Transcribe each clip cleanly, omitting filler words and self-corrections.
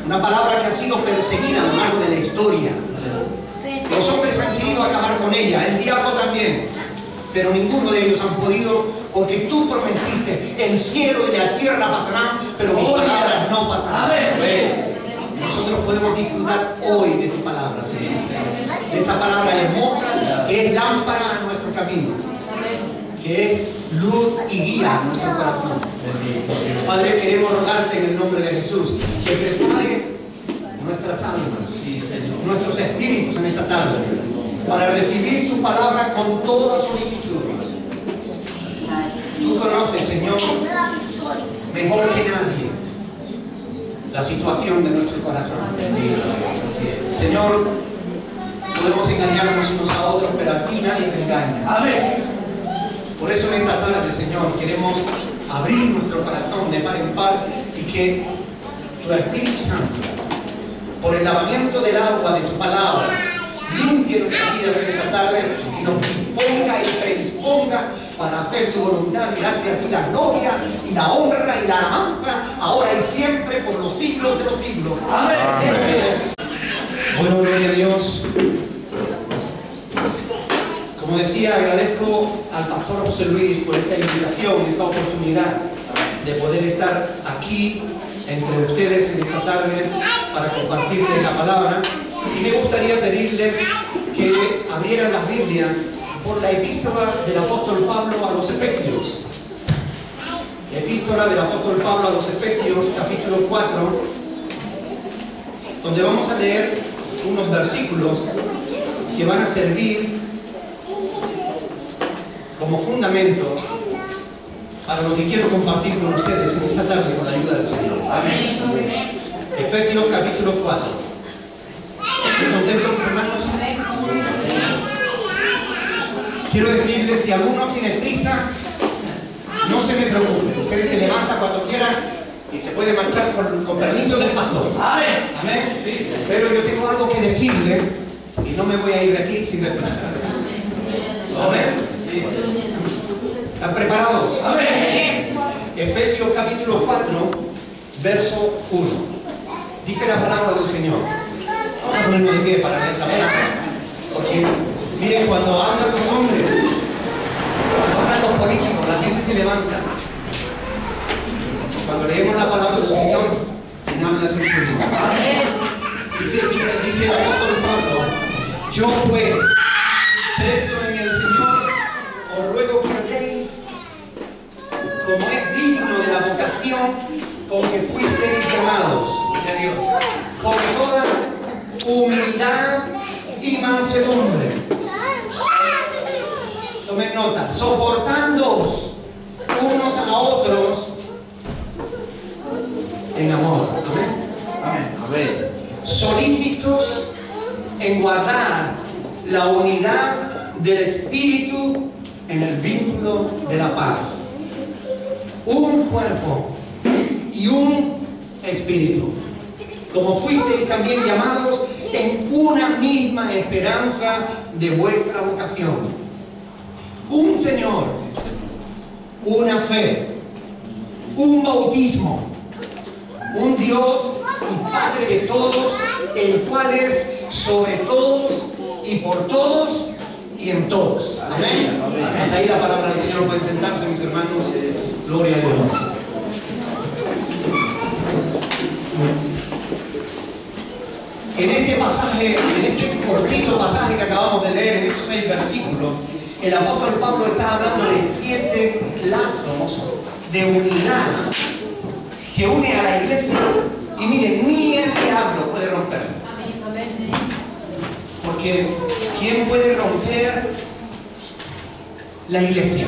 Una palabra que ha sido perseguida a lo largo de la historia. Los hombres han querido acabar con ella, el diablo también. Pero ninguno de ellos han podido, porque tú prometiste, el cielo y la tierra pasarán, pero mis palabras no pasarán. Nosotros podemos disfrutar hoy de tu palabra, Señor. De esta palabra hermosa que es lámpara a nuestro camino, que es luz y guía a nuestro corazón. Padre, queremos rogarte en el nombre de Jesús que prepares nuestras almas, nuestros espíritus en esta tarde, para recibir tu palabra con toda solicitud. Tú conoces, Señor, mejor que nadie la situación de nuestro corazón. Señor, podemos engañarnos unos a otros, pero a ti nadie te engaña. Amén. Por eso en esta tarde, Señor, queremos abrir nuestro corazón de par en par y que tu Espíritu Santo, por el lavamiento del agua de tu palabra, limpie nuestras vidas en esta tarde y nos disponga y predisponga para hacer tu voluntad y darte a ti la gloria y la honra y la alabanza, ahora y siempre, por los siglos de los siglos. Amén. Bueno, gloria a Dios. Como decía, agradezco al pastor José Luis por esta invitación, esta oportunidad de poder estar aquí entre ustedes en esta tarde para compartirles la palabra. Y me gustaría pedirles que abrieran las Biblias por la epístola del apóstol Pablo a los Efesios. Epístola del apóstol Pablo a los Efesios, capítulo 4, donde vamos a leer unos versículos que van a servir como fundamento para lo que quiero compartir con ustedes en esta tarde con la ayuda del Señor. Amén. Efesios capítulo 4. ¿Están contentos, mis hermanos? Quiero decirles, si alguno tiene prisa, no se me preocupen. Ustedes se levantan cuando quieran y se puede marchar con permiso del pastor. Amén. Amén. Sí, pero yo tengo algo que decirles y no me voy a ir de aquí sin decirles. Amén. Sí. ¿Están preparados? Amén. Efesios capítulo 4, verso 1. Dice la palabra del Señor. Vamos a ponernos de pie para leer la palabra. Porque, miren, cuando hablan los hombres, cuando hablan los políticos, la gente se levanta. Cuando leemos la palabra del Señor, quien habla es el Señor. Dice el apóstol Pablo: yo pues, preso en el Señor, os ruego que habléis como es digno de la vocación con que fuisteis llamados, con toda humildad y mansedumbre. Tomen nota: soportándoos unos a otros en amor. Amén. Amén. Solícitos en guardar la unidad del Espíritu en el vínculo de la paz. Un cuerpo y un espíritu, como fuisteis también llamados en una misma esperanza de vuestra vocación. Un Señor, una fe, un bautismo, un Dios y Padre de todos, el cual es sobre todos y por todos y en todos. Amén. Hasta ahí la palabra del Señor. Pueden sentarse, mis hermanos. Gloria a Dios. En este pasaje, en este cortito pasaje que acabamos de leer, en estos 6 versículos, el apóstol Pablo está hablando de 7 lazos de unidad que une a la iglesia. Y miren, ni el diablo puede romperlo. Porque ¿quién puede romper la iglesia?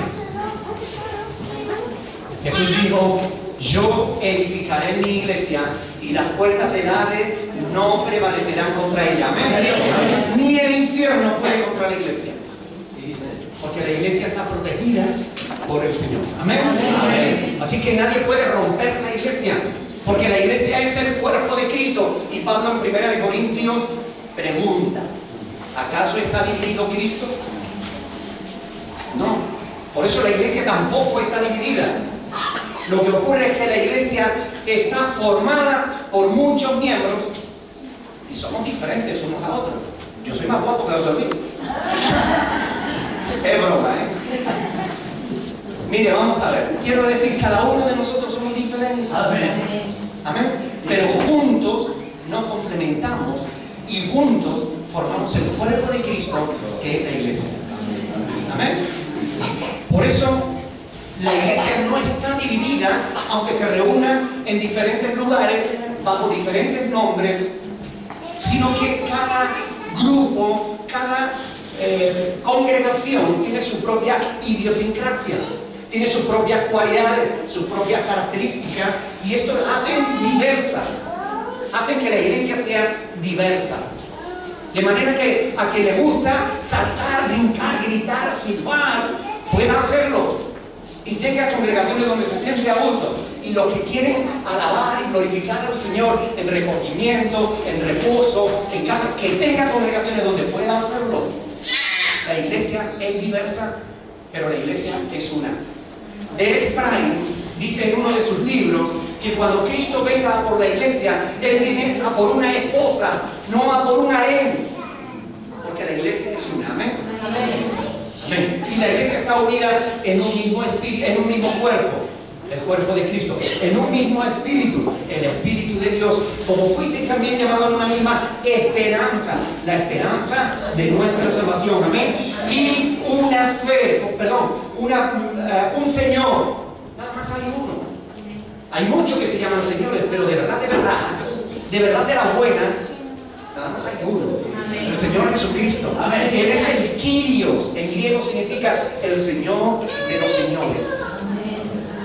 Jesús dijo: yo edificaré mi iglesia y las puertas del Hades no prevalecerán contra ella. Amén. Ni el infierno puede contra la iglesia, porque la iglesia está protegida por el Señor. Amén. Amén. Así que nadie puede romper la iglesia, porque la iglesia es el cuerpo de Cristo. Y Pablo en 1 Corintios pregunta: ¿acaso está dividido Cristo? No. Por eso la iglesia tampoco está dividida. Lo que ocurre es que la iglesia está formada por muchos miembros y somos diferentes unos a otros. Yo soy más guapo que los amigos. Es broma, ¿eh? Mire, vamos a ver. Quiero decir, cada uno de nosotros somos diferentes. Amén. Amén. Pero juntos nos complementamos y juntos formamos el cuerpo de Cristo, que es la iglesia. Amén. Por eso la iglesia no está dividida, aunque se reúna en diferentes lugares bajo diferentes nombres, sino que cada grupo, cada congregación tiene su propia idiosincrasia, tiene sus propias cualidades, sus propias características, y esto la hacen diversa, hacen que la iglesia sea diversa. De manera que a quien le gusta saltar, brincar, gritar, silbar, pueda hacerlo. Y llegue a congregaciones donde se siente a gusto. Y los que quieren alabar y glorificar al Señor en recogimiento, en reposo, que tenga congregaciones donde pueda hacerlo. La iglesia es diversa, pero la iglesia es una. Derek Prince dice en uno de sus libros que cuando Cristo venga por la iglesia, Él viene a por una esposa, no a por un harén. Porque la iglesia es una. Amén. Amén. Y la iglesia está unida en un mismo espíritu, en un mismo cuerpo, el cuerpo de Cristo, en un mismo espíritu, el espíritu de Dios, como fuiste también llamado a una misma esperanza, la esperanza de nuestra salvación. Amén. Y una fe, un Señor. Nada más hay uno. Hay muchos que se llaman señores, pero de verdad de la buena, nada más hay uno. El Señor Jesucristo. Amén. Él es el Kyrios. En griego significa el Señor de los señores.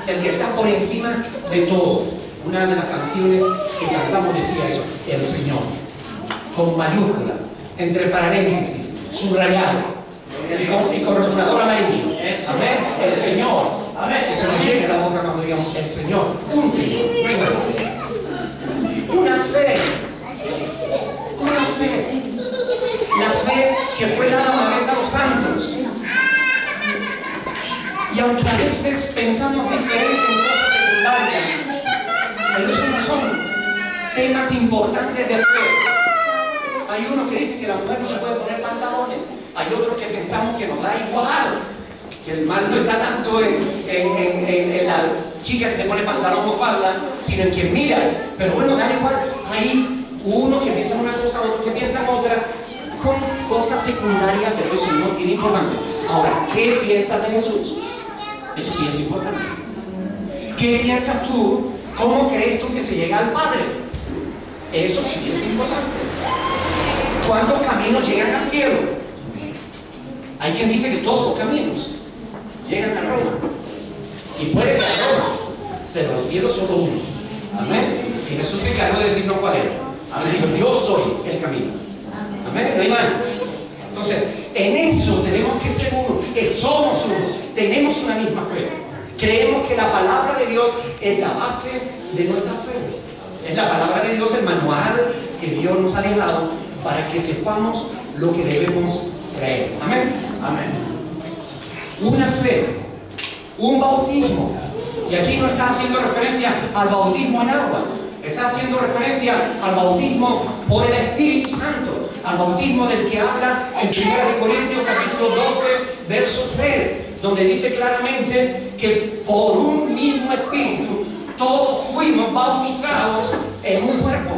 El que está por encima de todo. Una de las canciones que cantamos decía eso, el Señor, con mayúscula, entre paréntesis, subrayado, y con rotulador amarillo. Amén. El Señor. Amén. Que se nos llene la boca cuando digamos el Señor. Un Señor. Una fe. Una fe. La fe que fue dada una vez a los santos. Y aunque a veces pensamos diferente en cosas secundarias, pero esos no son temas importantes de fe. Hay uno que dice que la mujer no se puede poner pantalones. Hay otro que pensamos que nos da igual. Que el mal no está tanto en las chicas que se ponen pantalón o falda, sino en quien mira. Pero bueno, da igual. Hay uno que piensa una cosa, otro que piensa otra, con cosas secundarias, pero eso no es importante. Ahora, ¿qué piensas de Jesús? Eso sí es importante. ¿Qué piensas tú? ¿Cómo crees tú que se llega al Padre? Eso sí es importante. ¿Cuántos caminos llegan al cielo? Hay quien dice que todos los caminos llegan a Roma. Y puede que a Roma, pero al cielo solo uno. Amén. Y Jesús se encargó de decirnos cuál era. Amén. Dijo, yo soy el camino. Amén. No hay más. Entonces, en eso tenemos que ser uno, que somos uno, tenemos una misma fe. Creemos que la palabra de Dios es la base de nuestra fe. Es la palabra de Dios, el manual que Dios nos ha dejado para que sepamos lo que debemos creer. Amén. Amén. Una fe, un bautismo. Y aquí no está haciendo referencia al bautismo en agua, está haciendo referencia al bautismo por el Espíritu Santo, al bautismo del que habla en 1 Corintios capítulo 12, verso 3, donde dice claramente que por un mismo Espíritu todos fuimos bautizados en un cuerpo.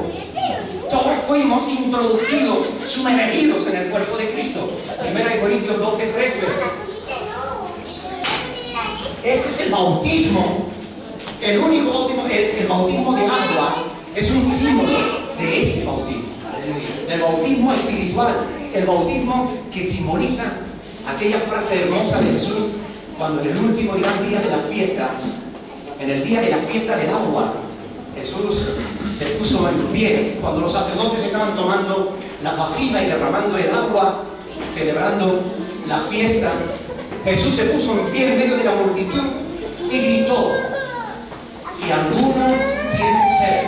Todos fuimos introducidos, sumergidos en el cuerpo de Cristo. 1 Corintios 12, 13. Ese es el bautismo. El único bautismo, el bautismo de agua, es un símbolo de ese bautismo. Del bautismo espiritual. El bautismo que simboliza aquella frase hermosa de Jesús cuando en el último gran día de la fiesta, en el día de la fiesta del agua, Jesús se puso en pie cuando los sacerdotes estaban tomando la vasija y derramando el agua, celebrando la fiesta. Jesús se puso en pie en medio de la multitud y gritó: si alguno tiene sed,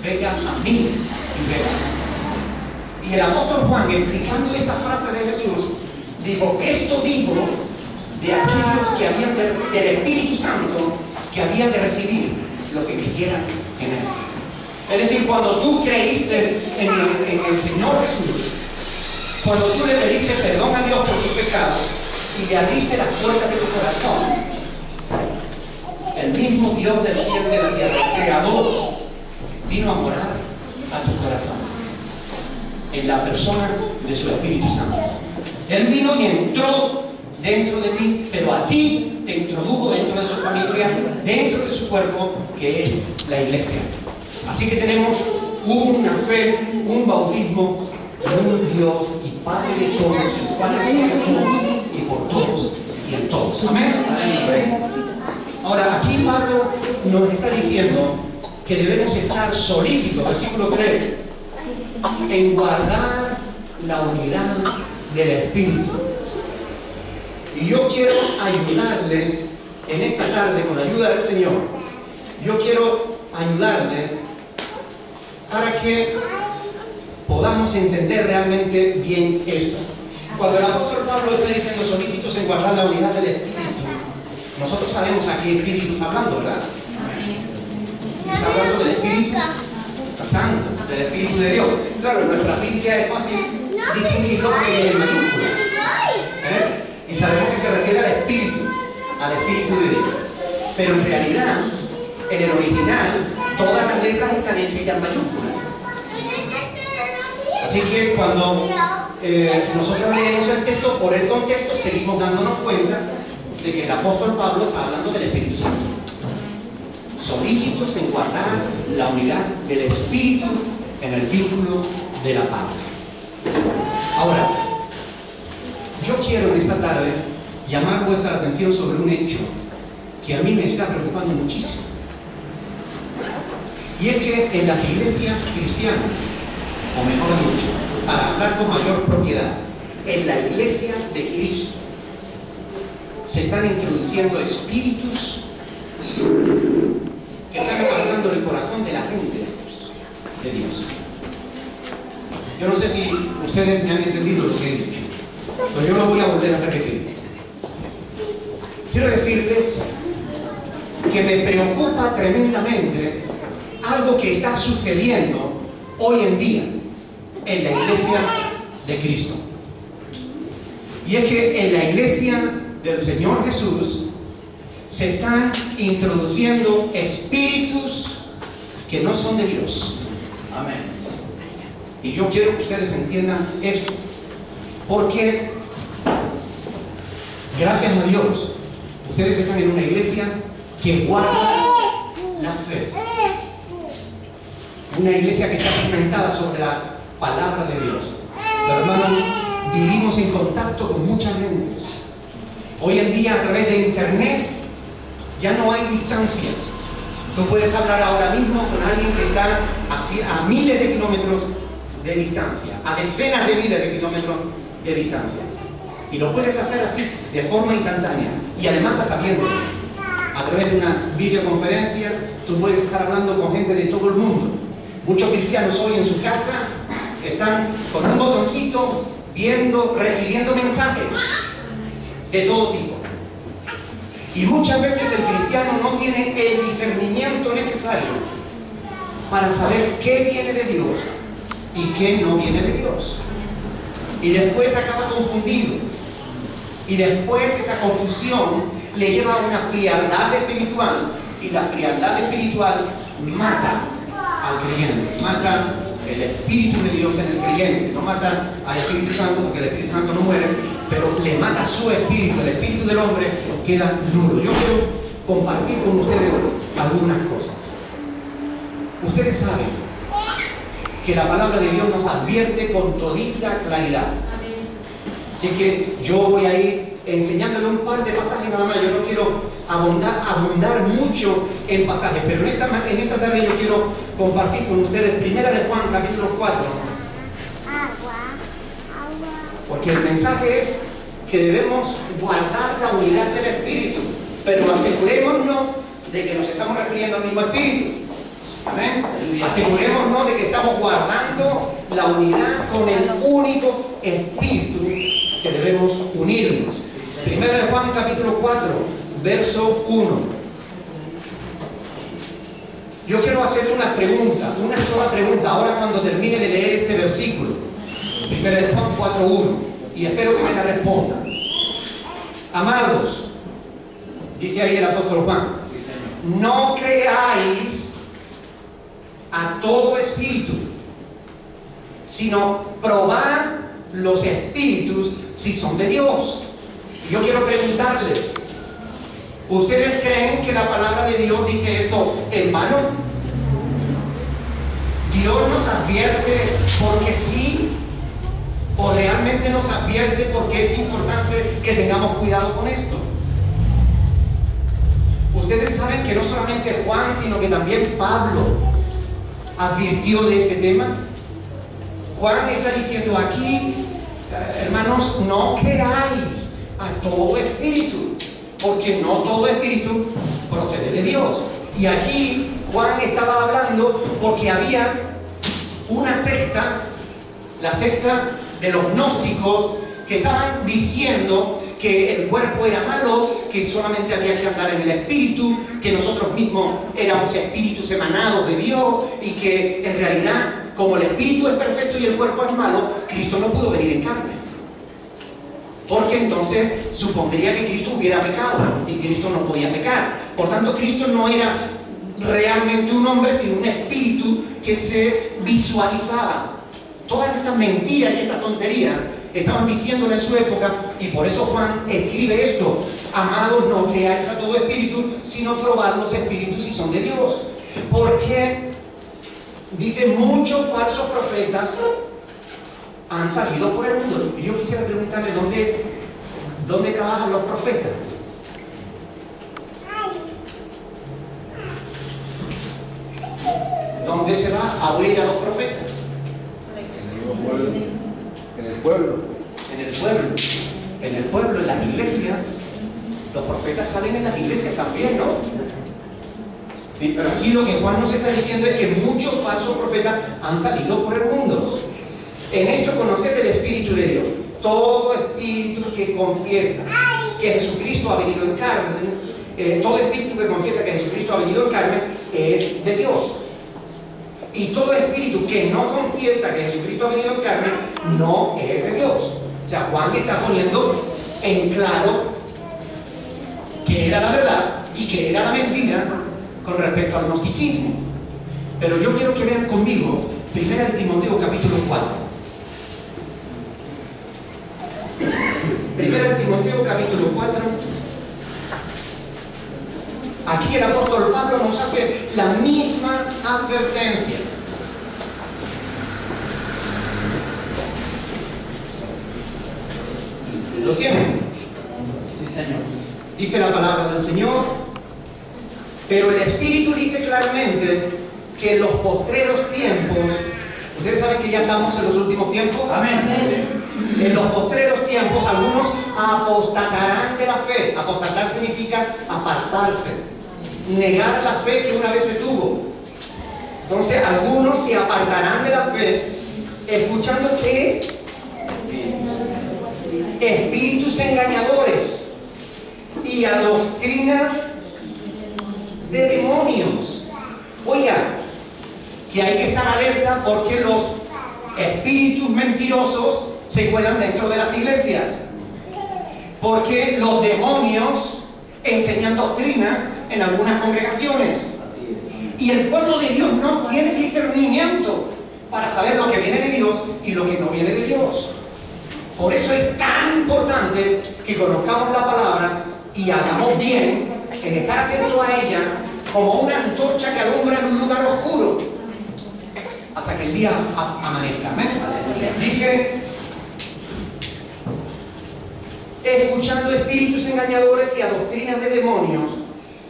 venga a mí y beba. Y el apóstol Juan, explicando esa frase de Jesús, dijo: esto digo de aquellos que habían del Espíritu Santo, que habían de recibir lo que quisieran en él. Es decir, cuando tú creíste en el Señor Jesús, cuando tú le pediste perdón a Dios por tus pecados y le abriste las puertas de tu corazón, el mismo Dios del cielo y de la tierra, el Creador, vino a morar a tu corazón en la persona de su Espíritu Santo. Él vino y entró dentro de ti, pero a ti te introdujo dentro de su familia, dentro de su cuerpo, que es la iglesia. Así que tenemos una fe, un bautismo, un Dios y Padre de todos, el cual es por todos y por todos y en todos. Amén. Ahora, aquí Pablo nos está diciendo que debemos estar solícitos, versículo 3, en guardar la unidad del Espíritu. Y yo quiero ayudarles en esta tarde, con la ayuda del Señor, yo quiero ayudarles para que podamos entender realmente bien esto. Cuando el apóstol Pablo está diciendo solícitos en guardar la unidad del Espíritu, nosotros sabemos a qué Espíritu está hablando, ¿verdad? Está hablando del Espíritu Santo, del Espíritu de Dios. Claro, en nuestra Biblia es fácil distinguirlo porque viene en mayúsculas. Y sabemos que se refiere al Espíritu de Dios. Pero en realidad, en el original, todas las letras están escritas en mayúsculas. Así que cuando nosotros leemos el texto, por el contexto, seguimos dándonos cuenta de que el apóstol Pablo está hablando del Espíritu Santo. Solícitos en guardar la unidad del Espíritu en el vínculo de la paz. Ahora, yo quiero en esta tarde llamar vuestra atención sobre un hecho que a mí me está preocupando muchísimo. Y es que en las iglesias cristianas, o mejor dicho, para hablar con mayor propiedad, en la iglesia de Cristo, se están introduciendo espíritus que están pasando el corazón de la gente de Dios. Yo no sé si ustedes me han entendido lo que he dicho, pero yo lo voy a volver a repetir. Quiero decirles que me preocupa tremendamente algo que está sucediendo hoy en día en la iglesia de Cristo. Y es que en la iglesia del Señor Jesús se están introduciendo espíritus que no son de Dios. Amén. Y yo quiero que ustedes entiendan esto, porque gracias a Dios ustedes están en una iglesia que guarda la fe, una iglesia que está fundamentada sobre la palabra de Dios. Pero hermanos, vivimos en contacto con muchas mentes. Hoy en día, a través de internet, ya no hay distancia. Tú puedes hablar ahora mismo con alguien que está a miles de kilómetros de distancia, a decenas de miles de kilómetros de distancia. Y lo puedes hacer así, de forma instantánea. Y además está viendo. A través de una videoconferencia, tú puedes estar hablando con gente de todo el mundo. Muchos cristianos hoy en su casa están con un botoncito viendo, recibiendo mensajes de todo tipo. Y muchas veces el cristiano no tiene el discernimiento necesario para saber qué viene de Dios y qué no viene de Dios. Y después acaba confundido. Y después esa confusión le lleva a una frialdad espiritual. Y la frialdad espiritual mata al creyente, mata el Espíritu de Dios en el creyente. No mata al Espíritu Santo, porque el Espíritu Santo no muere, pero le mata su espíritu. El espíritu del hombre queda nulo. Yo quiero compartir con ustedes algunas cosas. Ustedes saben que la palabra de Dios nos advierte con todita claridad. Así que yo voy a ir enseñándole un par de pasajes nada más. Yo no quiero abundar mucho en pasajes, pero en esta tarde yo quiero compartir con ustedes 1 de Juan, capítulo 4. Porque el mensaje es que debemos guardar la unidad del Espíritu, pero asegurémonos de que nos estamos refiriendo al mismo Espíritu. ¿Amén? Asegurémonos de que estamos guardando la unidad con el único Espíritu que debemos unirnos. 1 de Juan capítulo 4, verso 1. Yo quiero hacerle una pregunta, una sola pregunta, ahora cuando termine de leer este versículo, 1 Juan 4:1, y espero que me la responda. Amados, dice ahí el apóstol Juan, no creáis a todo espíritu, sino probad los espíritus si son de Dios. Yo quiero preguntarles, ¿ustedes creen que la palabra de Dios dice esto en vano? ¿Dios nos advierte porque sí? ¿O realmente nos advierte porque es importante que tengamos cuidado con esto? Ustedes saben que no solamente Juan, sino que también Pablo advirtió de este tema. Juan está diciendo aquí, hermanos, no creáis a todo espíritu, porque no todo espíritu procede de Dios. Y aquí Juan estaba hablando porque había una secta, la secta de los gnósticos, que estaban diciendo que el cuerpo era malo, que solamente había que andar en el espíritu, que nosotros mismos éramos espíritus emanados de Dios, y que en realidad, como el espíritu es perfecto y el cuerpo es malo, Cristo no pudo venir en carne, porque entonces supondría que Cristo hubiera pecado, y Cristo no podía pecar. Por tanto, Cristo no era realmente un hombre, sino un espíritu que se visualizaba. Todas estas mentiras y estas tonterías estaban diciéndole en su época, y por eso Juan escribe esto: amados, no creáis a todo espíritu, sino probad los espíritus si son de Dios. Porque dice, muchos falsos profetas han salido por el mundo. Y yo quisiera preguntarle, ¿dónde trabajan los profetas? ¿Dónde se va a oír a los profetas? En el pueblo. En el pueblo. En el pueblo, en las iglesias. Los profetas salen en las iglesias también, ¿no? Pero aquí lo que Juan nos está diciendo es que muchos falsos profetas han salido por el mundo. En esto conoced el Espíritu de Dios. Todo espíritu que confiesa que Jesucristo ha venido en carne, todo espíritu que confiesa que Jesucristo ha venido en carne es de Dios. Y todo espíritu que no confiesa que Jesucristo ha venido en carne no es de Dios. O sea, Juan está poniendo en claro que era la verdad y que era la mentira con respecto al gnosticismo. Pero yo quiero que vean conmigo 1 Timoteo capítulo 4. 1 Timoteo capítulo 4. Aquí el apóstol Pablo nos hace la misma advertencia. ¿Lo tienen? Sí, Señor. Dice la palabra del Señor, pero el Espíritu dice claramente que en los postreros tiempos, ustedes saben que ya estamos en los últimos tiempos. Amén. En los postreros tiempos algunos apostatarán de la fe. Apostatar significa apartarse, negar la fe que una vez se tuvo. Entonces algunos se apartarán de la fe, escuchando que espíritus engañadores y a doctrinas de demonios. Oiga, que hay que estar alerta porque los espíritus mentirosos se cuelan dentro de las iglesias, porque los demonios enseñan doctrinas en algunas congregaciones, y el pueblo de Dios no tiene discernimiento para saber lo que viene de Dios y lo que no viene de Dios. Por eso es tan importante que conozcamos la palabra y hagamos bien en estar atentos a ella como una antorcha que alumbra en un lugar oscuro hasta que el día amanezca. ¿Amén? Dice, escuchando espíritus engañadores y a doctrinas de demonios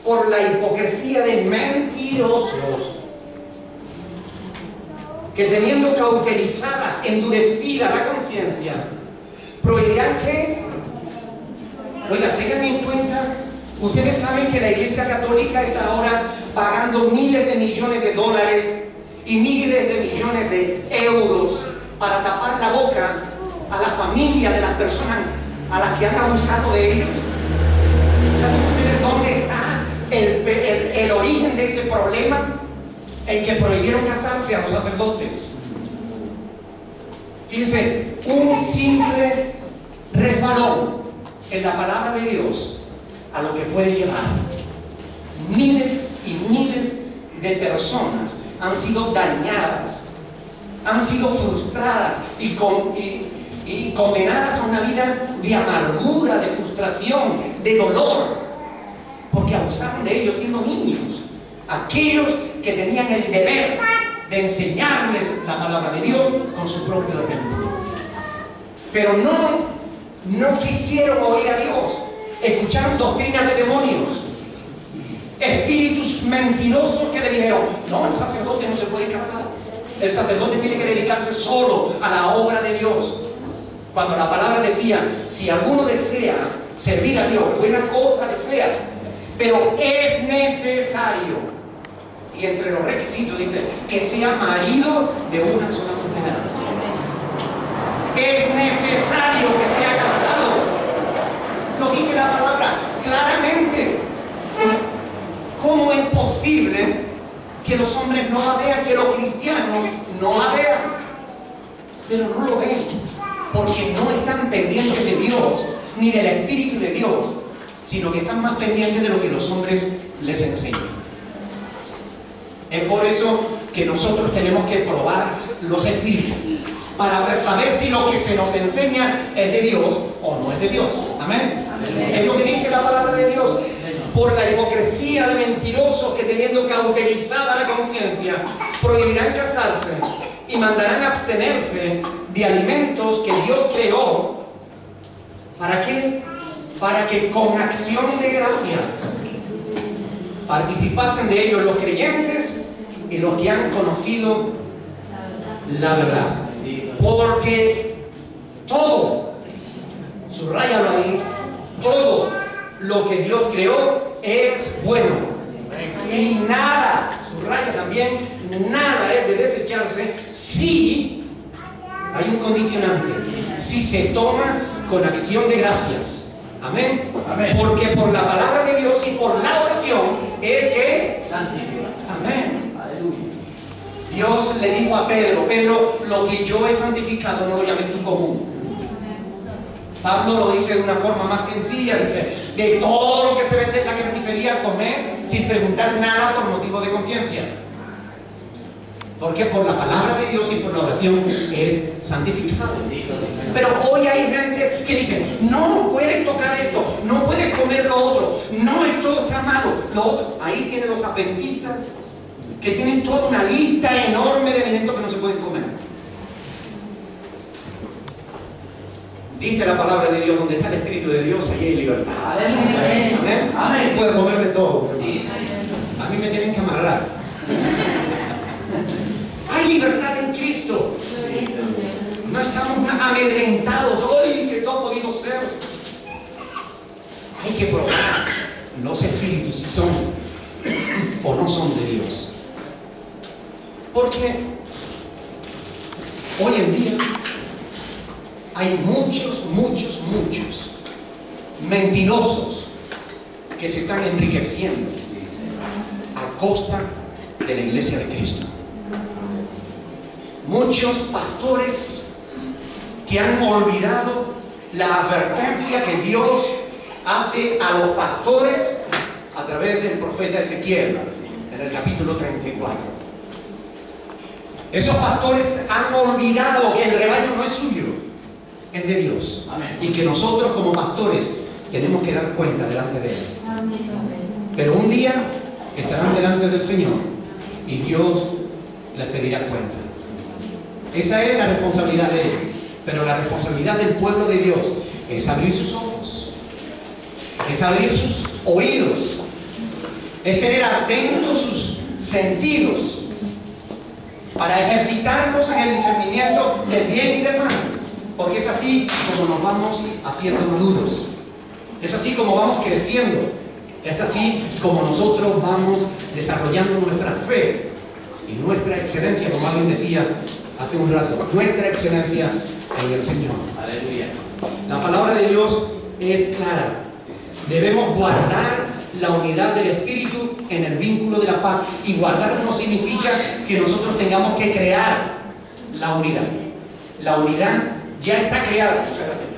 por la hipocresía de mentirosos, que teniendo cauterizada, endurecida la conciencia, prohibirán que, oiga, tengan en cuenta, ustedes saben que la Iglesia Católica está ahora pagando miles de millones de dólares y miles de millones de euros para tapar la boca a la familia de las personas a las que han abusado de ellos. ¿Saben ustedes dónde está el origen de ese problema? en que prohibieron casarse a los sacerdotes. Fíjense, un simple resbalón en la palabra de Dios a lo que puede llevar. Miles y miles de personas han sido dañadas, han sido frustradas y condenadas a una vida de amargura, de frustración, de dolor, porque abusaron de ellos siendo niños, aquellos que tenían el deber de enseñarles la palabra de Dios con su propio ejemplo. Pero no quisieron oír a Dios, escucharon doctrinas de demonios, espíritus mentirosos que le dijeron: no, el sacerdote no se puede casar, el sacerdote tiene que dedicarse solo a la obra de Dios. Cuando la palabra decía: si alguno desea servir a Dios, buena cosa desea, pero es necesario, y entre los requisitos dice que sea marido de una sola mujer. Es necesario que sea casado. Lo dice la palabra claramente. ¿Cómo es posible que los hombres no la vean, que los cristianos no la vean? Pero no lo ven, porque no están pendientes de Dios, ni del Espíritu de Dios, sino que están más pendientes de lo que los hombres les enseñan. Es por eso que nosotros tenemos que probar los espíritus, para saber si lo que se nos enseña es de Dios o no es de Dios. Amén. Amén. Es lo que dice la palabra de Dios. Por la hipocresía de mentirosos que, teniendo cauterizada la conciencia, prohibirán casarse y mandarán abstenerse de alimentos que Dios creó. ¿Para qué? Para que con acción de gracias participasen de ellos los creyentes y los que han conocido la verdad. Porque todo, subráyalo ahí, todo lo que Dios creó es bueno. Y nada, subraya también, nada es de desecharse si hay un condicionante, si se toma con acción de gracias. Amén. Amén. Porque por la palabra de Dios y por la oración es que santifica. Amén. Aleluya. Dios le dijo a Pedro: Pedro, lo que yo he santificado no lo llames tú común. Pablo lo dice de una forma más sencilla, dice: de todo lo que se vende en la carnicería, comer sin preguntar nada por motivo de conciencia. Porque por la palabra de Dios y por la oración es santificado. Pero hoy hay gente que dice: no puedes tocar esto, no puedes comer lo otro, no, es todo está malo, lo otro. Ahí tienen los adventistas que tienen toda una lista enorme de alimentos que no se pueden comer. Dice la palabra de Dios: donde está el Espíritu de Dios, allí hay libertad. Amén. Amén. Amén. Puedo comer de todo. Sí, a mí me tienen que amarrar. Hay libertad en Cristo. No estamos amedrentados. Hoy que todo ha podido ser. Hay que probar los espíritus si son o no son de Dios. Porque hoy en día hay muchos mentirosos que se están enriqueciendo a costa de la iglesia de Cristo. Muchos pastores que han olvidado la advertencia que Dios hace a los pastores a través del profeta Ezequiel en el capítulo 34. Esos pastores han olvidado que el rebaño no es suyo, es de Dios. Amén. Y que nosotros como pastores tenemos que dar cuenta delante de Él. Amén. Pero un día estarán delante del Señor y Dios les pedirá cuenta. Esa es la responsabilidad de Él. Pero la responsabilidad del pueblo de Dios es abrir sus ojos, es abrir sus oídos, es tener atentos sus sentidos para ejercitarlos en el discernimiento del bien y del mal. Porque es así como nos vamos haciendo maduros, es así como vamos creciendo, es así como nosotros vamos desarrollando nuestra fe y nuestra excelencia, como alguien decía hace un rato, nuestra excelencia en el Señor. Aleluya. La palabra de Dios es clara. Debemos guardar la unidad del Espíritu en el vínculo de la paz. Y guardar no significa que nosotros tengamos que crear la unidad. La unidad ya está creada. Muchas gracias.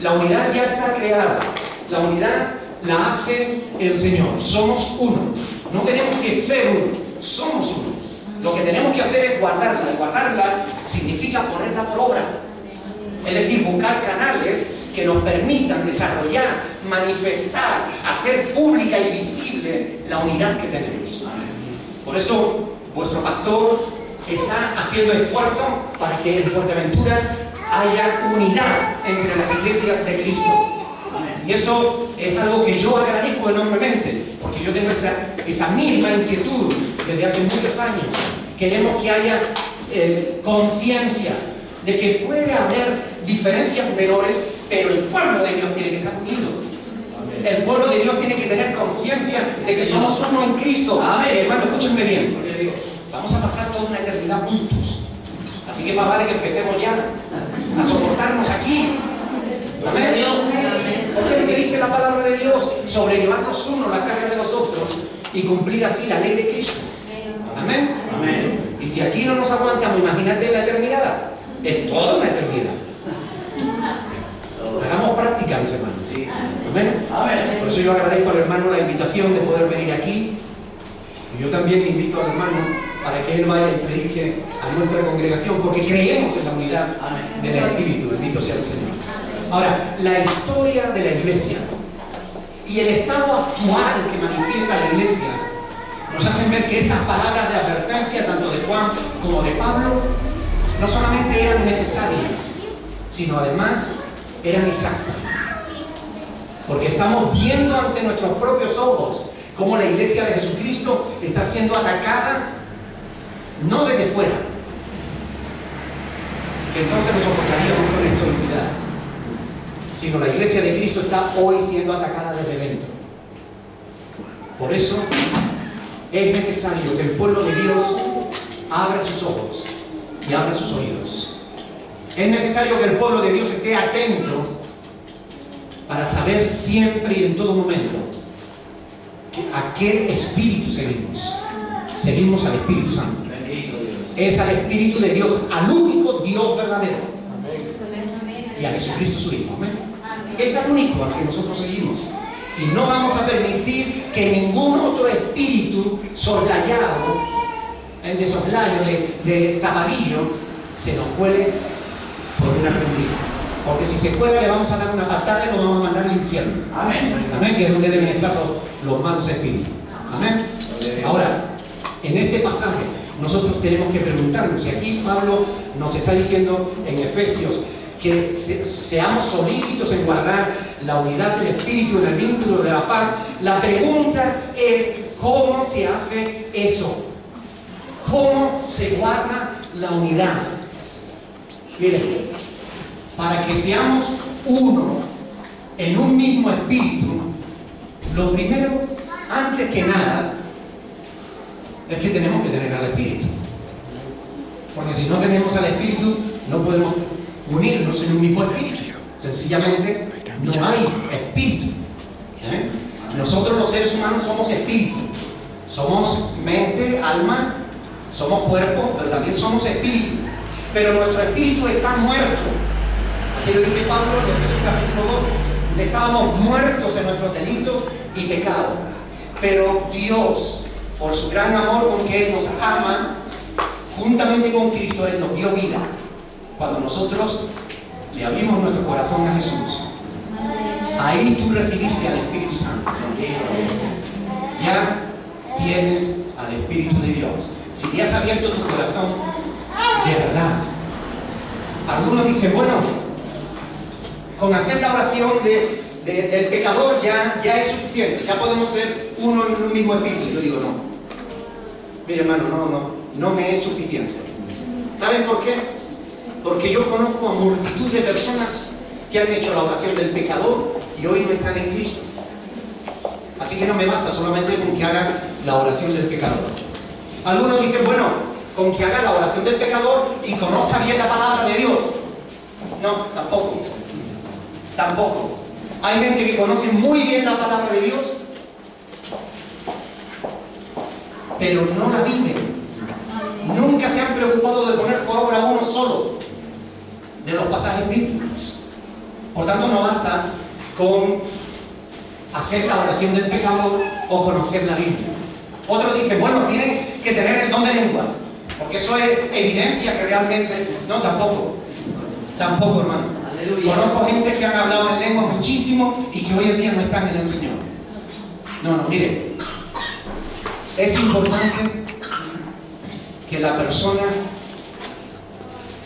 La unidad ya está creada. La unidad la hace el Señor. Somos uno. No tenemos que ser uno. Somos uno. Lo que tenemos que hacer es guardarla. Y guardarla significa ponerla por obra. Es decir, buscar canales que nos permitan desarrollar, manifestar, hacer pública y visible la unidad que tenemos. Por eso, vuestro pastor está haciendo esfuerzo para que en Fuerteventura haya unidad entre las iglesias de Cristo. Y eso es algo que yo agradezco enormemente, porque yo tengo esa misma inquietud desde hace muchos años. Queremos que haya conciencia de que puede haber diferencias menores, pero el pueblo de Dios tiene que estar unido. El pueblo de Dios tiene que tener conciencia de que somos uno en Cristo. Hermano, escúchenme bien. Vamos a pasar toda una eternidad juntos. Así que más vale que empecemos ya a soportarnos aquí. Amén. Porque lo que dice la palabra de Dios, sobrellevar los unos la carga de los otros y cumplir así la ley de Cristo. Amén. Amén. Y si aquí no nos aguantamos, imagínate la eternidad. Es toda una eternidad. Hagamos práctica, mis hermanos. Sí, sí. Amén. Amén. Por eso yo agradezco al hermano la invitación de poder venir aquí. Y yo también invito al hermano para que él vaya y predique a nuestra congregación, porque creemos en la unidad del Espíritu. Bendito sea el Señor. Ahora, la historia de la iglesia y el estado actual que manifiesta la iglesia nos hacen ver que estas palabras de advertencia, tanto de Juan como de Pablo, no solamente eran necesarias, sino además eran exactas. Porque estamos viendo ante nuestros propios ojos cómo la iglesia de Jesucristo está siendo atacada, no desde fuera, que entonces nos soportaríamos con estoicidad, sino la iglesia de Cristo está hoy siendo atacada desde dentro. Por eso es necesario que el pueblo de Dios abra sus ojos y abra sus oídos. Es necesario que el pueblo de Dios esté atento para saber siempre y en todo momento a qué espíritu seguimos. Seguimos al Espíritu Santo. Es al Espíritu de Dios, al único Dios verdadero. Y a Jesucristo su Hijo. Amén. Es al único al que nosotros seguimos. Y no vamos a permitir que ningún otro espíritu soslayado, de soslayo, de tapadillo, se nos cuele por una prendida. Porque si se cuela le vamos a dar una patada y lo vamos a mandar al infierno. Amén. Amén, que es donde deben estar los malos espíritus. Amén. Ahora, en este pasaje nosotros tenemos que preguntarnos, y aquí Pablo nos está diciendo en Efesios que seamos solícitos en guardar la unidad del Espíritu en el vínculo de la paz. La pregunta es, ¿cómo se hace eso? ¿Cómo se guarda la unidad? Miren, para que seamos uno en un mismo espíritu, lo primero, antes que nada, es que tenemos que tener al Espíritu. Porque si no tenemos al Espíritu, no podemos unirnos en un mismo espíritu. Sencillamente no hay espíritu. Nosotros los seres humanos somos espíritu. Somos mente, alma, somos cuerpo, pero también somos espíritu. Pero nuestro espíritu está muerto. Así lo dice Pablo en Efesios capítulo 2. Estábamos muertos en nuestros delitos y pecados. Pero Dios, por su gran amor con que Él nos ama, juntamente con Cristo, Él nos dio vida. Cuando nosotros le abrimos nuestro corazón a Jesús, ahí tú recibiste al Espíritu Santo. Ya tienes al Espíritu de Dios. Si ya has abierto tu corazón, de verdad. Algunos dicen, bueno, con hacer la oración del pecador ya es suficiente, ya podemos ser uno en un mismo espíritu. Yo digo, no. Mire, hermano, no me es suficiente. ¿Saben por qué? Porque yo conozco a multitud de personas que han hecho la oración del pecador y hoy no están en Cristo. Así que no me basta solamente con que haga la oración del pecador. Algunos dicen, bueno, con que haga la oración del pecador y conozca bien la palabra de Dios. No, tampoco. Tampoco. Hay gente que conoce muy bien la palabra de Dios, pero no la viven. Nunca se han preocupado de poner por obra uno solo de los pasajes bíblicos. Por tanto, no basta con hacer la oración del pecado o conocer la Biblia. Otros dicen, bueno, tiene que tener el don de lenguas, porque eso es evidencia que realmente... No, tampoco. Tampoco, hermano. Aleluya. Conozco gente que han hablado en lenguas muchísimo y que hoy en día no están en el Señor. No, mire. Es importante que la persona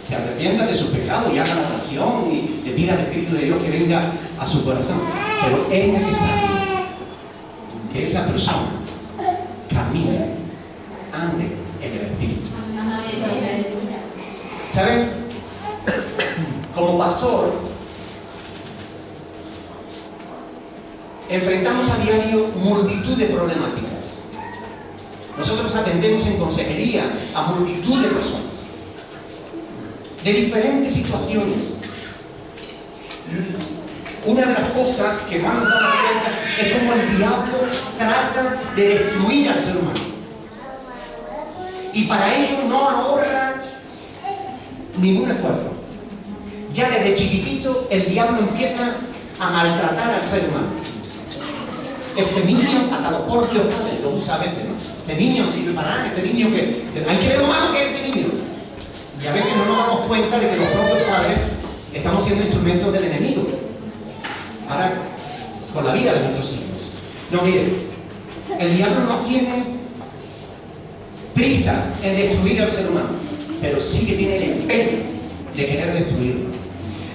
se arrepienta de su pecado y haga la oración y le pida al Espíritu de Dios que venga a su corazón. Pero es necesario que esa persona camine, ande en el Espíritu. ¿Saben? Como pastor, enfrentamos a diario multitud de problemáticas. Nosotros atendemos en consejería a multitud de personas, de diferentes situaciones. Una de las cosas que más nos damos cuenta es cómo el diablo trata de destruir al ser humano. Y para ello no ahorra ningún esfuerzo. Ya desde chiquitito el diablo empieza a maltratar al ser humano. Este niño, hasta los propios padres lo usa a veces, ¿no? Este niño no sirve para nada, este niño que hay que ver lo malo que es este niño. Y a veces no nos damos cuenta de que los propios padres estamos siendo instrumentos del enemigo para con la vida de nuestros hijos. No, mire, el diablo no tiene prisa en destruir al ser humano, pero sí que tiene el empeño de querer destruirlo.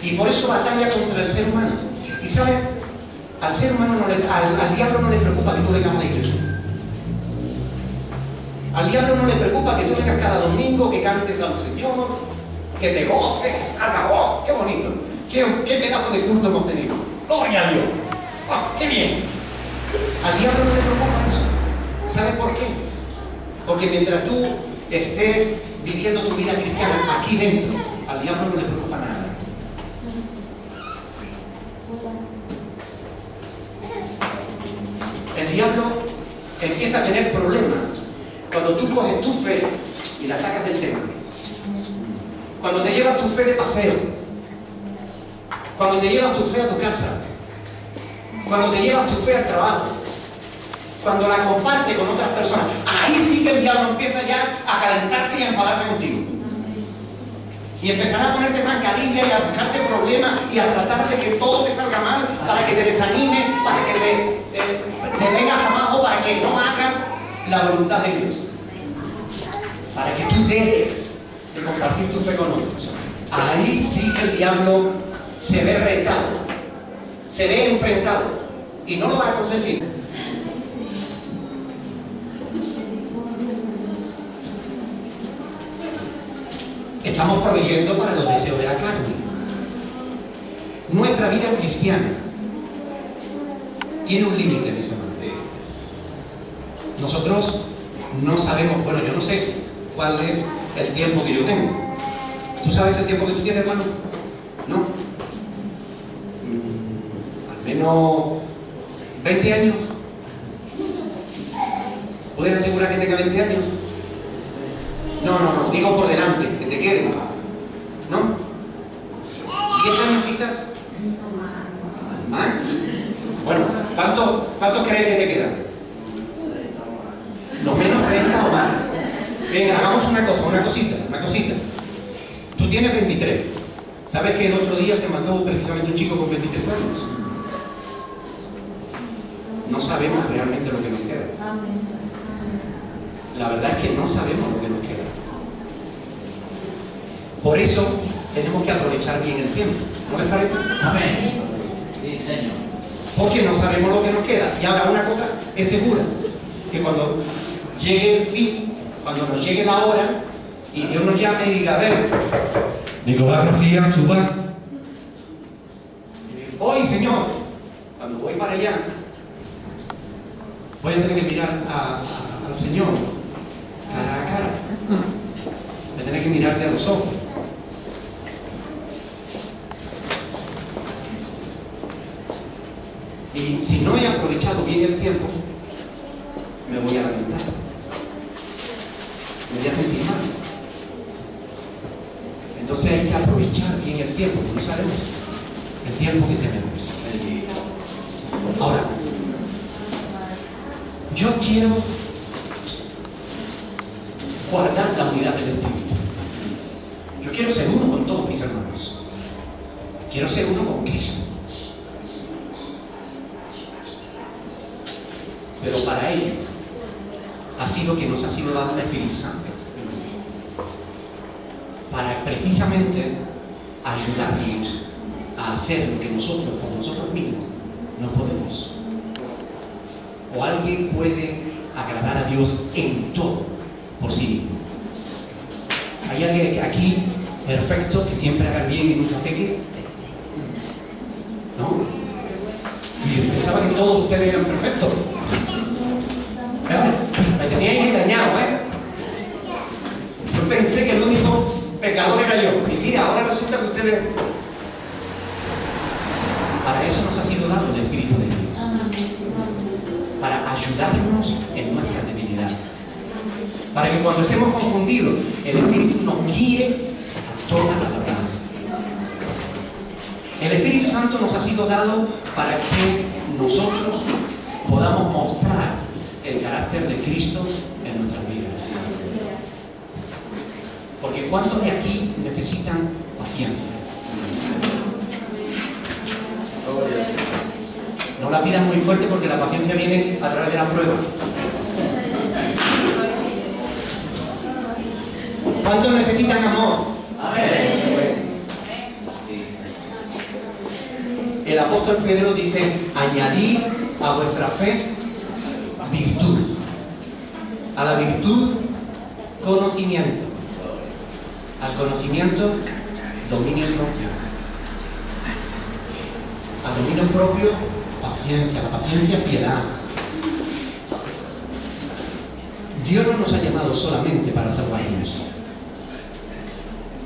Y por eso batalla contra el ser humano. Y ¿saben? Al ser humano, al diablo no le preocupa que tú vengas a la iglesia. Al diablo no le preocupa que tú vengas cada domingo, que cantes al Señor, que te goces, que salga, ¡oh, qué bonito! ¡Qué pedazo de culto hemos tenido! ¡Gloria a Dios! ¡Oh, qué bien! Al diablo no le preocupa eso. ¿Sabes por qué? Porque mientras tú estés viviendo tu vida cristiana aquí dentro, al diablo no le preocupa nada. El diablo empieza a tener problemas cuando tú coges tu fe y la sacas del templo. Cuando te llevas tu fe de paseo. Cuando te llevas tu fe a tu casa. Cuando te llevas tu fe al trabajo. Cuando la compartes con otras personas. Ahí sí que el diablo empieza ya a calentarse y a enfadarse contigo. Y empezará a ponerte zancadilla y a buscarte problemas y a tratar de que todo te salga mal para que te desanimes, para que te vengas abajo, para que no hagas la voluntad de Dios, para que tú dejes de compartir tu fe con otros. Ahí sí que el diablo se ve retado, se ve enfrentado y no lo va a conseguir. Estamos proveyendo para los deseos de la carne. Nuestra vida cristiana tiene un límite, mis hermanos. Nosotros no sabemos, bueno, yo no sé cuál es el tiempo que yo tengo. ¿Tú sabes el tiempo que tú tienes, hermano? ¿No? Al menos 20 años. ¿Puedes asegurar que tenga 20 años? No, digo por delante, que te quede. ¿No? ¿10 años quizás? ¿Más? Bueno, ¿cuántos crees que te quedan? ¿Lo menos 30 o más? Venga, hagamos una cosita. Tú tienes 23. ¿Sabes que el otro día se mató precisamente un chico con 23 años? No sabemos realmente lo que nos queda. La verdad es que no sabemos lo que nos queda. Por eso tenemos que aprovechar bien el tiempo. ¿No les parece? Amén. Sí, Señor. Porque no sabemos lo que nos queda. Y ahora una cosa es segura, que cuando llegue el fin, cuando nos llegue la hora, y Dios nos llame y diga, a ver, Nicolás Rocía, suba. Hoy, Señor, cuando voy para allá, voy a tener que mirar al Señor cara a cara. Voy a tener que mirarte a los ojos. Y si no he aprovechado bien el tiempo, me voy a lamentar. me voy a sentir mal. Entonces hay que aprovechar bien el tiempo, no sabemos el tiempo que tenemos. Ahora, yo quiero guardar la unidad del Espíritu. Yo quiero ser uno con todos mis hermanos. Quiero ser uno con Cristo. Pero para ello ha sido que nos ha sido dado el Espíritu Santo, para precisamente ayudarnos a hacer lo que nosotros por nosotros mismos no podemos. O alguien puede agradar a Dios en todo por sí mismo. ¿Hay alguien aquí perfecto que siempre haga el bien y nunca peque? ¿No? Y yo pensaba que todos ustedes eran perfectos. Me teníais engañado, ¿eh? Yo pensé que el único pecador era yo. Y mira, ahora resulta que ustedes... Para eso nos ha sido dado el Espíritu de Dios. Para ayudarnos en nuestra debilidad. Para que cuando estemos confundidos, el Espíritu nos guíe a toda la verdad. El Espíritu Santo nos ha sido dado para que nosotros podamos mostrar el carácter de Cristo en nuestras vidas. Porque ¿cuántos de aquí necesitan paciencia? No la pidan muy fuerte porque la paciencia viene a través de la prueba. ¿Cuántos necesitan amor? Amén. El apóstol Pedro dice: añadid a vuestra fe virtud, a la virtud conocimiento, al conocimiento dominio propio, al dominio propio paciencia, la paciencia piedad. Dios no nos ha llamado solamente para salvarnos.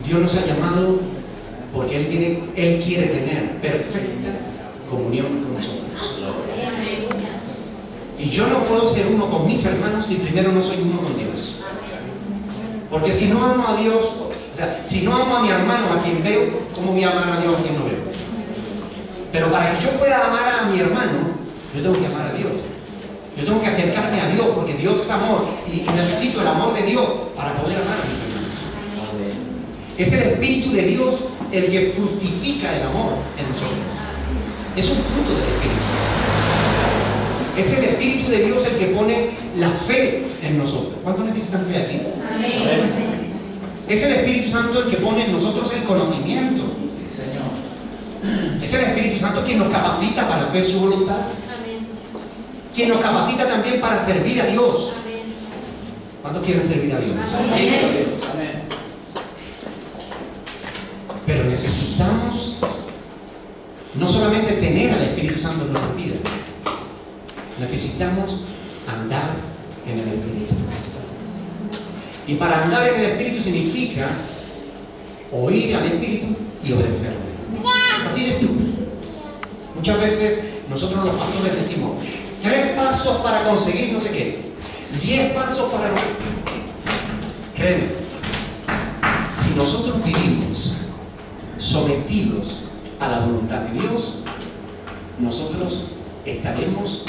Dios nos ha llamado porque Él quiere tener perfecta comunión con nosotros. Y yo no puedo ser uno con mis hermanos si primero no soy uno con Dios. Porque si no amo a Dios, o sea, si no amo a mi hermano a quien veo, ¿cómo voy a amar a Dios a quien no veo? Pero para que yo pueda amar a mi hermano, yo tengo que amar a Dios. Yo tengo que acercarme a Dios, porque Dios es amor y necesito el amor de Dios para poder amar a mis hermanos. Es el Espíritu de Dios el que fructifica el amor en nosotros. Es un fruto del Espíritu. Es el Espíritu de Dios el que pone la fe en nosotros. ¿Cuántos necesitan fe aquí? Amén. Es el Espíritu Santo el que pone en nosotros el conocimiento. Es el Espíritu Santo quien nos capacita para hacer su voluntad. Quien nos capacita también para servir a Dios. ¿Cuántos quieren servir a Dios? Amén. Pero necesitamos no solamente tener al Espíritu Santo en nuestra vida, necesitamos andar en el Espíritu. Y para andar en el Espíritu significa oír al Espíritu y obedecerle. Así de simple. Muchas veces nosotros los pastores decimos 3 pasos para conseguir no sé qué, 10 pasos para no. Créeme, si nosotros vivimos sometidos a la voluntad de Dios, nosotros estaremos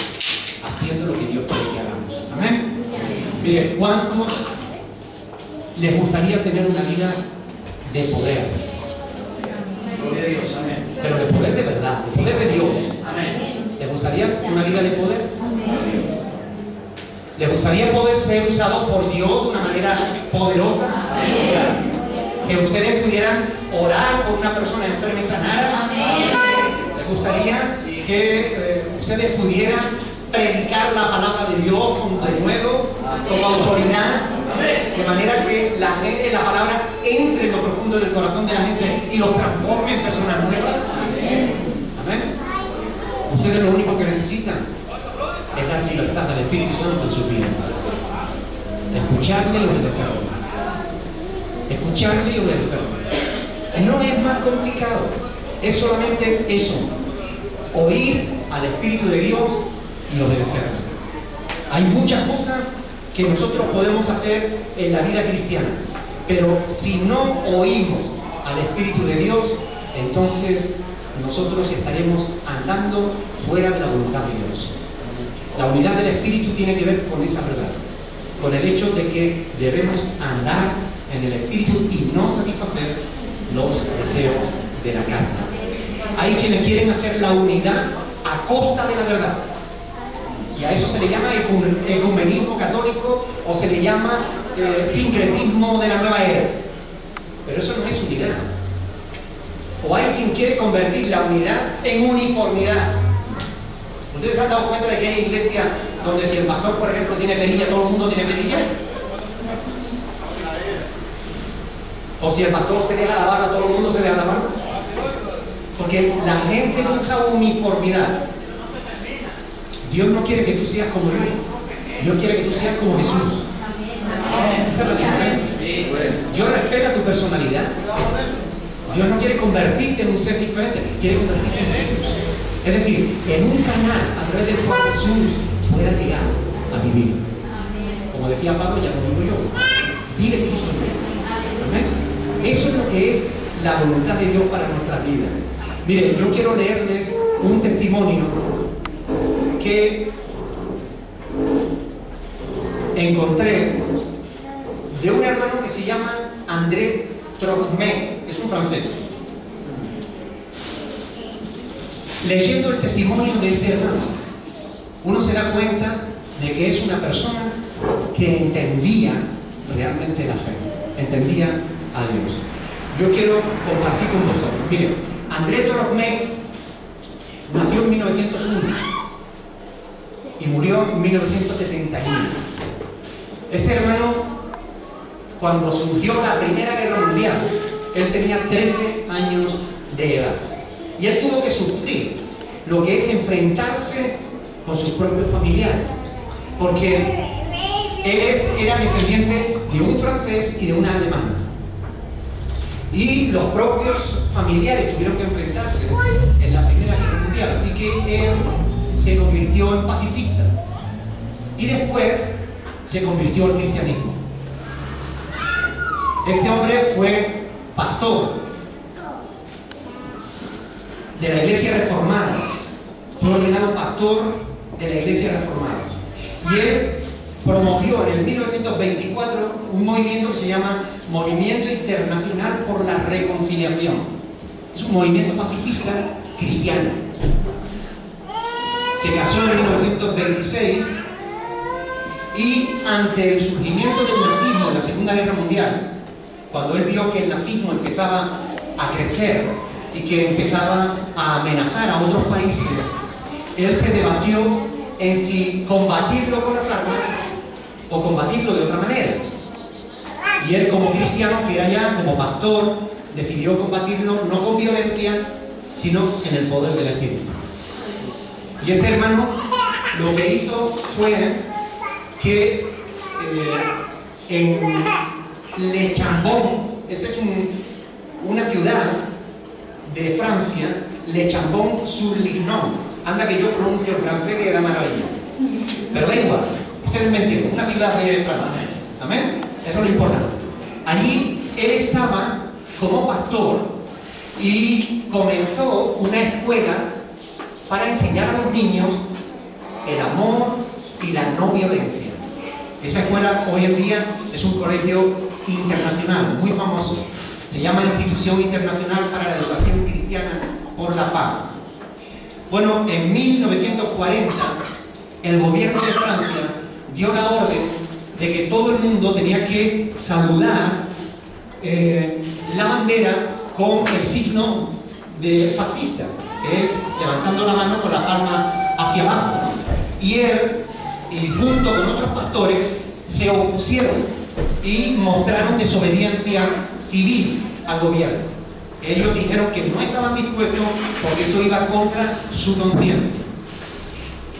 haciendo lo que Dios quiere que hagamos. Amén. Mire, ¿cuántos les gustaría tener una vida de poder? Gloria a Dios, amén. Pero de poder de verdad, de poder de Dios. Amén. ¿Les gustaría una vida de poder? Amén. ¿Les gustaría poder ser usados por Dios de una manera poderosa? Amén. Que ustedes pudieran orar por una persona enferma y sanada. Amén. ¿Les gustaría que ustedes pudieran predicar la palabra de Dios con denuedo, con autoridad, de manera que la gente, la palabra entre en lo profundo del corazón de la gente y los transforme en personas nuevas? Amén. Ustedes lo único que necesitan es dar libertad al Espíritu Santo en sus vidas, escucharle y obedecerle, escucharle y obedecerle. No es más complicado, es solamente eso: oír al Espíritu de Dios y obedecerle. Hay muchas cosas que nosotros podemos hacer en la vida cristiana. Pero si no oímos al Espíritu de Dios, entonces nosotros estaremos andando fuera de la voluntad de Dios. La unidad del Espíritu tiene que ver con esa verdad, con el hecho de que debemos andar en el Espíritu y no satisfacer los deseos de la carne. Hay quienes quieren hacer la unidad a costa de la verdad, y a eso se le llama ecumenismo católico, o se le llama sincretismo de la nueva era. Pero eso no es unidad. O hay quien quiere convertir la unidad en uniformidad. ¿Ustedes se han dado cuenta de que hay iglesias donde si el pastor, por ejemplo, tiene perilla, todo el mundo tiene perilla? O si el pastor se deja la barba, todo el mundo se deja la barba. Porque la gente busca uniformidad. Dios no quiere que tú seas como Dios. Dios quiere que tú seas como Jesús. Esa es la diferencia. Dios respeta tu personalidad. Dios no quiere convertirte en un ser diferente, quiere convertirte en Jesús. Es decir, en un canal a través del cual Jesús pueda llegar a vivir. Como decía Pablo, ya no vivo yo. Vive Cristo en mí. Amén. Eso es lo que es la voluntad de Dios para nuestras vidas. Miren, yo quiero leerles un testimonio que encontré de un hermano que se llama André Trocmé, es un francés. Leyendo el testimonio de este hermano, uno se da cuenta de que es una persona que entendía realmente la fe, entendía a Dios. Yo quiero compartir con vosotros. Miren, André Trocmé nació en 1901 y murió en 1971. Este hermano, cuando surgió la Primera Guerra Mundial, él tenía 13 años de edad. Y él tuvo que sufrir lo que es enfrentarse con sus propios familiares. Porque él era descendiente de un francés y de una alemana. Y los propios familiares tuvieron que enfrentarse en la Primera Guerra Mundial. Así que él se convirtió en pacifista. Y después se convirtió al cristianismo. Este hombre fue pastor de la Iglesia Reformada, fue ordenado pastor de la Iglesia Reformada. Y él promovió en el 1924 un movimiento que se llama Movimiento Internacional por la Reconciliación. Es un movimiento pacifista cristiano. Se casó en 1926 y ante el surgimiento del nazismo en la Segunda Guerra Mundial, cuando él vio que el nazismo empezaba a crecer y que empezaba a amenazar a otros países, él se debatió en si combatirlo con las armas o combatirlo de otra manera. Y él, como cristiano, que era ya como pastor, decidió combatirlo no con violencia, sino en el poder del Espíritu. Y este hermano lo que hizo fue que en Le Chambon, esa es una ciudad de Francia, Le Chambon-sur-Lignon. Anda que yo pronuncio el francés que da maravilla. Pero da igual, ustedes me entienden, una ciudad de Francia. Amén. Eso es lo importante. Allí él estaba como pastor y comenzó una escuela para enseñar a los niños el amor y la no violencia. Esa escuela hoy en día es un colegio internacional, muy famoso. Se llama Institución Internacional para la Educación Cristiana por la Paz. Bueno, en 1940 el gobierno de Francia dio la orden de que todo el mundo tenía que saludar la bandera con el signo de fascista, que es levantando la mano con la palma hacia abajo. Y él, junto con otros pastores, se opusieron y mostraron desobediencia civil al gobierno. Ellos dijeron que no estaban dispuestos porque esto iba contra su conciencia.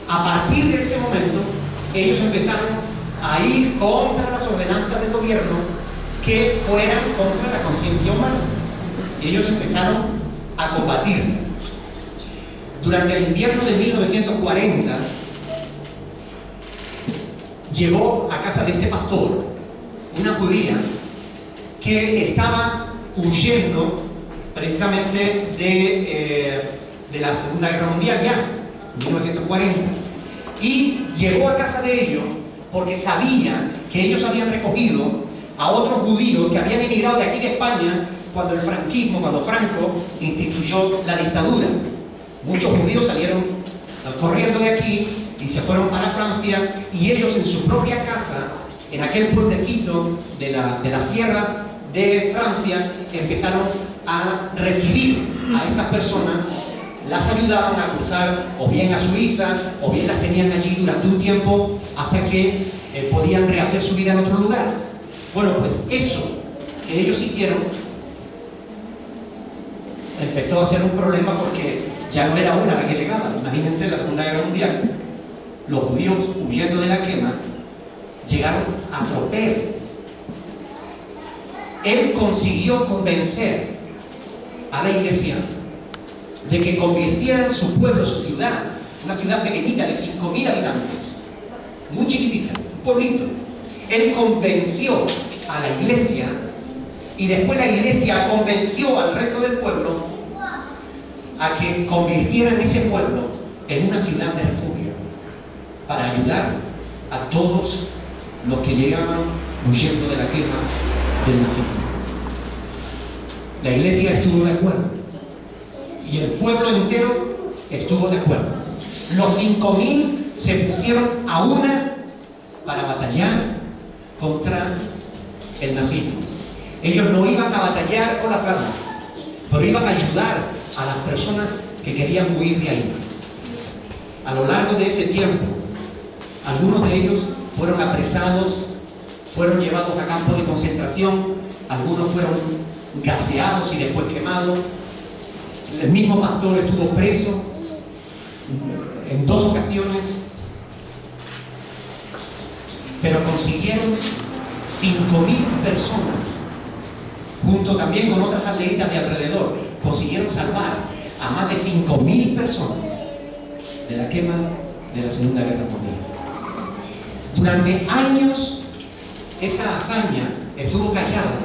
A partir de ese momento, ellos empezaron a ir contra las ordenanzas del gobierno que fueran contra la conciencia humana. Y ellos empezaron a combatirla. Durante el invierno de 1940, llegó a casa de este pastor, una judía, que estaba huyendo precisamente de la Segunda Guerra Mundial ya, en 1940. Y llegó a casa de ellos porque sabía que ellos habían recogido a otros judíos que habían emigrado de aquí de España cuando el franquismo, cuando Franco instituyó la dictadura. Muchos judíos salieron corriendo de aquí y se fueron para Francia, y ellos en su propia casa, en aquel pueblecito de la sierra de Francia, empezaron a recibir a estas personas, las ayudaban a cruzar o bien a Suiza, o bien las tenían allí durante un tiempo hasta que podían rehacer su vida en otro lugar. Bueno, pues eso que ellos hicieron empezó a ser un problema, porque ya no era una la que llegaba. Imagínense la Segunda Guerra Mundial. Los judíos, huyendo de la quema, llegaron a Tropea. Él consiguió convencer a la iglesia de que convirtieran su pueblo, su ciudad, una ciudad pequeñita de 5.000 habitantes, muy chiquitita, un pueblito. Él convenció a la iglesia, y después la iglesia convenció al resto del pueblo a que convirtieran ese pueblo en una ciudad de refugio para ayudar a todos los que llegaban huyendo de la quema del nazismo. La iglesia estuvo de acuerdo y el pueblo entero estuvo de acuerdo. Los 5.000 se pusieron a una para batallar contra el nazismo. Ellos no iban a batallar con las armas, pero iban a ayudar a las personas que querían huir de ahí. A lo largo de ese tiempo, algunos de ellos fueron apresados, fueron llevados a campos de concentración, algunos fueron gaseados y después quemados. El mismo pastor estuvo preso en 2 ocasiones, pero consiguieron 5.000 personas, junto también con otras aldeitas de alrededor, consiguieron salvar a más de 5.000 personas de la quema de la Segunda Guerra Mundial. Durante años esa hazaña estuvo callada,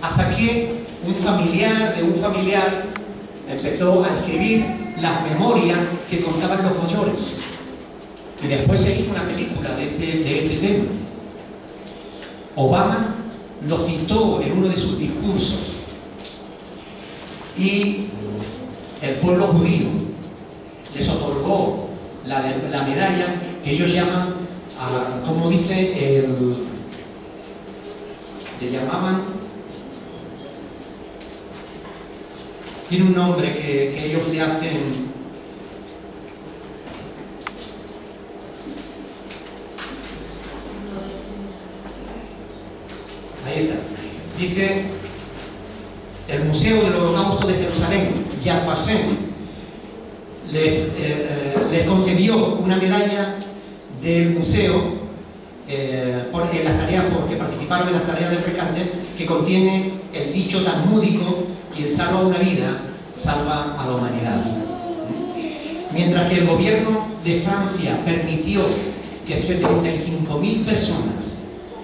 hasta que un familiar de un familiar empezó a escribir las memorias que contaban los mayores, y después se hizo una película de este tema. Obama lo citó en uno de sus discursos, y el pueblo judío les otorgó la medalla que ellos llaman, como dice, le llamaban, tiene un nombre que ellos le hacen, ahí está, dice: el Museo del Holocausto de Jerusalén, Yad Vashem, les concedió una medalla del museo porque participaron en las tareas del rescate, que contiene el dicho talmúdico: quien salva una vida, salva a la humanidad. Mientras que el gobierno de Francia permitió que 75.000 personas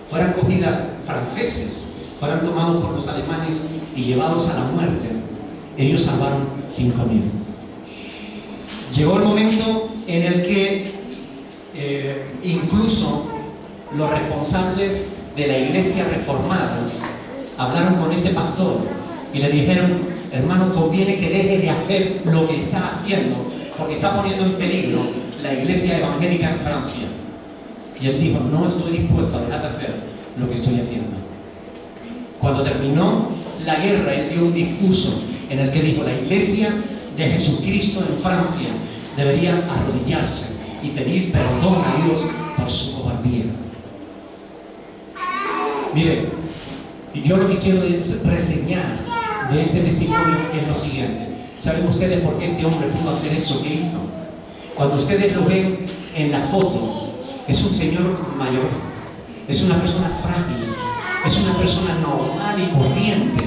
fueran cogidas, franceses, fueran tomados por los alemanes y llevados a la muerte, ellos salvaron 5.000. Llegó el momento en el que incluso los responsables de la iglesia reformada hablaron con este pastor y le dijeron: hermano, conviene que deje de hacer lo que está haciendo, porque está poniendo en peligro la iglesia evangélica en Francia. Y él dijo: no estoy dispuesto a dejar de hacer lo que estoy haciendo. Cuando terminó la guerra, él dio un discurso en el que dijo: la iglesia de Jesucristo en Francia debería arrodillarse y pedir perdón a Dios por su cobardía. Miren, yo lo que quiero es reseñar de este testimonio es lo siguiente. ¿Saben ustedes por qué este hombre pudo hacer eso que hizo? Cuando ustedes lo ven en la foto, es un señor mayor, es una persona frágil, es una persona normal y corriente.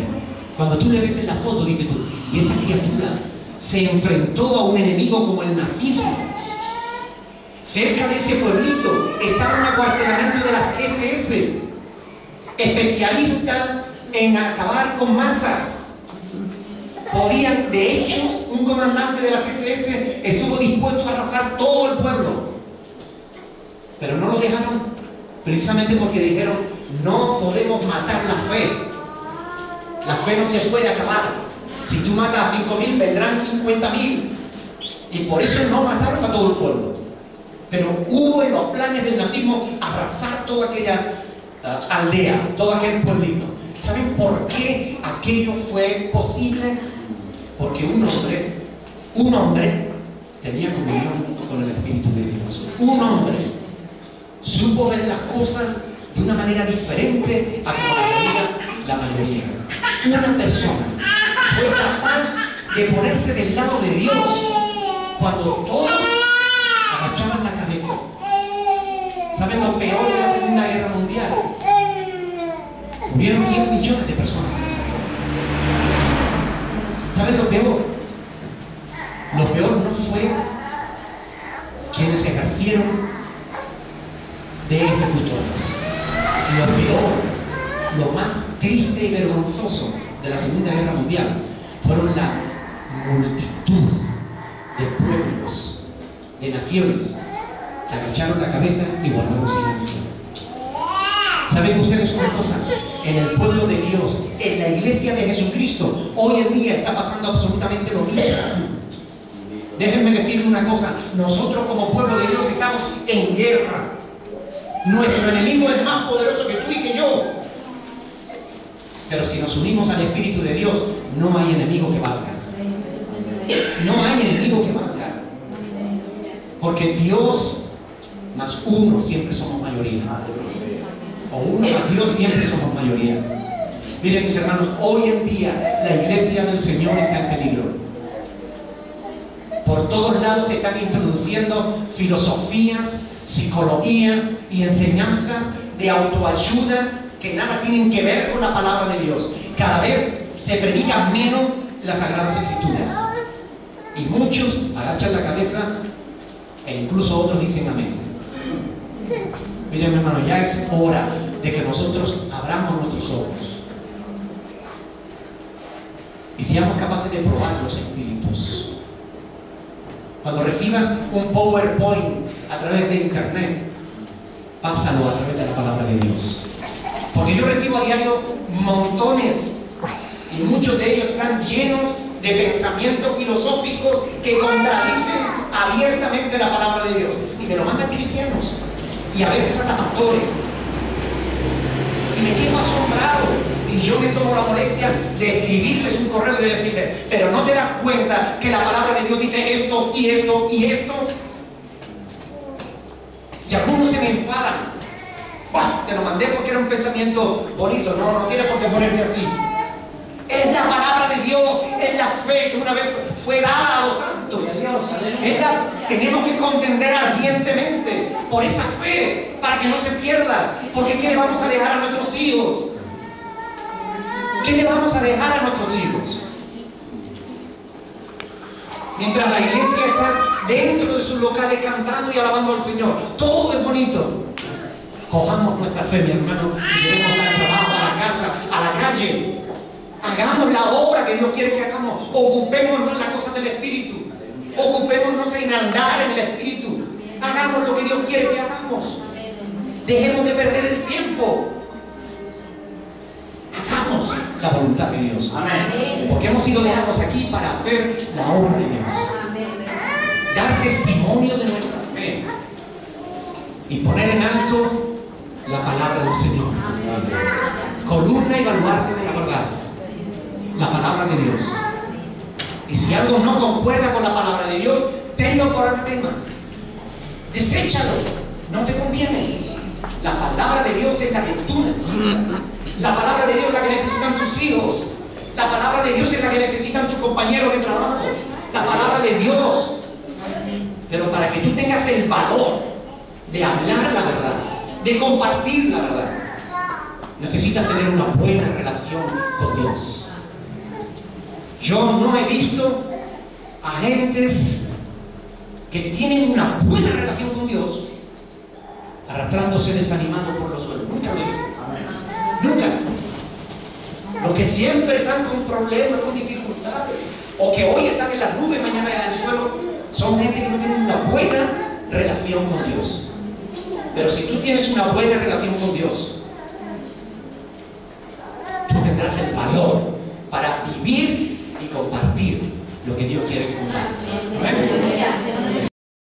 Cuando tú le ves en la foto, dices tú: y esta criatura se enfrentó a un enemigo como el nazismo, Cerca de ese pueblito estaba un acuartelamiento de las SS, especialistas en acabar con masas. Podían, de hecho, un comandante de las SS estuvo dispuesto a arrasar todo el pueblo, pero no lo dejaron, precisamente porque dijeron: no podemos matar la fe. La fe no se puede acabar. Si tú matas a 5.000, vendrán 50.000. Y por eso no mataron a todo el pueblo. Pero hubo en los planes del nazismo arrasar toda aquella aldea, todo aquel pueblito. ¿Saben por qué aquello fue posible? Porque un hombre tenía comunión con el Espíritu de Dios. Un hombre supo ver las cosas de una manera diferente a como la veía la mayoría. Una persona fue capaz de ponerse del lado de Dios cuando todos agachaban la cabeza. ¿Saben lo peor de la Segunda Guerra Mundial? Murieron 100 millones de personas. ¿Saben lo peor? Lo peor no fue quienes ejercieron de ejecutores. Lo peor, lo más triste y vergonzoso de la Segunda Guerra Mundial fueron la multitud de pueblos, de naciones que agacharon la cabeza y guardaron silencio. ¿Saben ustedes una cosa? En el pueblo de Dios, en la iglesia de Jesucristo, hoy en día está pasando absolutamente lo mismo. Déjenme decirles una cosa: nosotros como pueblo de Dios estamos en guerra. Nuestro enemigo es más poderoso que tú y que yo. Pero si nos unimos al Espíritu de Dios, no hay enemigo que valga. No hay enemigo que valga. Porque Dios más uno siempre somos mayoría. O uno más Dios siempre somos mayoría. Miren, mis hermanos, hoy en día la iglesia del Señor está en peligro. Por todos lados se están introduciendo filosofías, psicología y enseñanzas de autoayuda que nada tienen que ver con la palabra de Dios. Cada vez se predican menos las Sagradas Escrituras. Y muchos agachan la cabeza e incluso otros dicen amén. Miren, mi hermano, ya es hora de que nosotros abramos nuestros ojos y seamos capaces de probar los espíritus. Cuando recibas un PowerPoint a través de internet, pásalo a través de la palabra de Dios. Porque yo recibo a diario montones, y muchos de ellos están llenos de pensamientos filosóficos que contradicen abiertamente la palabra de Dios. Y me lo mandan cristianos, y a veces hasta pastores. Y me quedo asombrado. Y yo me tomo la molestia de escribirles un correo y de decirles: pero no te das cuenta que la palabra de Dios dice esto y esto y esto. Y algunos se me enfadan. Bah, te lo mandé porque era un pensamiento bonito. No tienes por qué ponerme así. Es la palabra de Dios, es la fe que una vez fue dada a los santos. Tenemos que contender ardientemente por esa fe, para que no se pierda. Porque ¿qué le vamos a dejar a nuestros hijos? ¿Qué le vamos a dejar a nuestros hijos? Mientras la iglesia está dentro de sus locales cantando y alabando al Señor, todo es bonito. Cojamos nuestra fe, mi hermano, y llevemos al trabajo, a la casa, a la calle. Hagamos la obra que Dios quiere que hagamos. Ocupémonos en las cosas del Espíritu. Ocupémonos en andar en el Espíritu. Hagamos lo que Dios quiere que hagamos. Dejemos de perder el tiempo. Hagamos la voluntad de Dios. Amén. Porque hemos sido dejados aquí para hacer la obra de Dios. Dar testimonio de nuestra fe y poner en alto la palabra del Señor. Columna y baluarte de la verdad, la palabra de Dios. Y si algo no concuerda con la palabra de Dios, tenlo por anatema. Deséchalo. No te conviene. La palabra de Dios es la que tú necesitas. La palabra de Dios es la que necesitan tus hijos. La palabra de Dios es la que necesitan tus compañeros de trabajo. La palabra de Dios. Pero para que tú tengas el valor de hablar la verdad, de compartir la verdad, necesitas tener una buena relación con Dios. Yo no he visto agentes que que tienen una buena relación con Dios arrastrándose desanimados por los suelos. Nunca lo he visto. Nunca. Los que siempre están con problemas, con dificultades, o que hoy están en las nubes, mañana en el suelo, son gente que no tienen una buena relación con Dios. Pero si tú tienes una buena relación con Dios, tú tendrás el valor para vivir y compartir lo que Dios quiere que compartas.